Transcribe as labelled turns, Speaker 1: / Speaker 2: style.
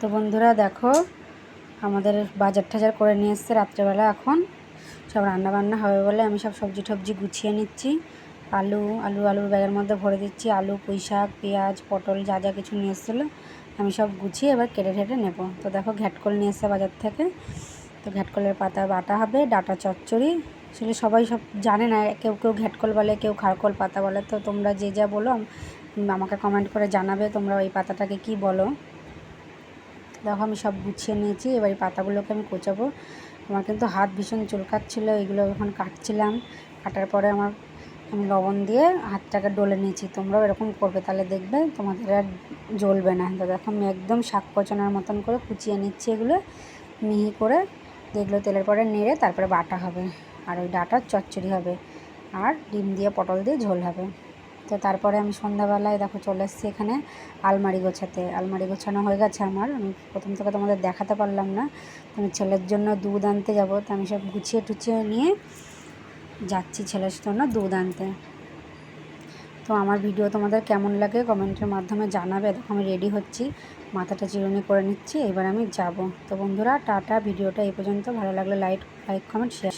Speaker 1: তো বন্ধুরা দেখো আমাদের বাজার টাজার করে নিয়ে এসছে রাত্রেবেলা। এখন সব রান্না বান্না হবে বলে আমি সব সবজি টবজি গুছিয়ে নিচ্ছি। আলুর ব্যাগের মধ্যে ভরে দিচ্ছি। আলু, পুঁই শাক, পেঁয়াজ, পটল যা যা কিছু নিয়ে এসেছিলো আমি সব গুছিয়ে এবার কেটে ঠেটে নেবো। তো দেখো ঘ্যাটকল নিয়ে এসছে বাজার থেকে। তো ঘ্যাটকলের পাতা বাটা হবে, ডাঁটা চচ্চড়ি। আসলে সবাই সব জানে না, কেউ কেউ ঘ্যাটকল বলে, কেউ খারকল পাতা বলে। তো তোমরা যে যা বলো আমাকে কমেন্ট করে জানাবে তোমরা ওই পাতাটাকে কি বলো। দেখো আমি সব গুছিয়ে নিয়েছি, এবার এই পাতাগুলোকে আমি কোচাবো। আমার কিন্তু হাত ভীষণ চুলকাচ্ছিলো, এগুলো এখন কাটছিলাম। কাটার পরে আমি লবণ দিয়ে হাতটাকে ডলে নিয়েছি। তোমরাও এরকম করবে, তাহলে দেখবে তোমাদের আর জ্বলবে না। তো দেখো আমি একদম শাক কোচানোর মতন করে কুচিয়ে নিচ্ছি এগুলো মিহি করে। এগুলো তেলের পরে নেড়ে তারপরে বাটা হবে, আর ওই ডাঁটার চচ্চড়ি হবে, আর ডিম দিয়ে পটল দিয়ে ঝোল হবে। তো তারপরে আমি সন্ধ্যাবেলায় দেখো চলে এসেছি এখানে আলমারি গোছাতে। আলমারি গোছানো হয়ে গেছে আমার। আমি প্রথম থেকে তোমাদের দেখাতে পারলাম না, আমি ছেলের জন্য দুধ আনতে যাবো। তো আমি সব গুছিয়ে টুছিয়ে নিয়ে যাচ্ছি ছেলের জন্য দুধ আনতে। তো আমার ভিডিও তোমাদের কেমন লাগে কমেন্টের মাধ্যমে জানাবে। দেখো আমি রেডি হচ্ছি, মাথাটা চিরুনি করে নিচ্ছি, এবার আমি যাব। তো বন্ধুরা টাটা, ভিডিওটা এই পর্যন্ত। ভালো লাগলে লাইক কমেন্ট শেয়ার।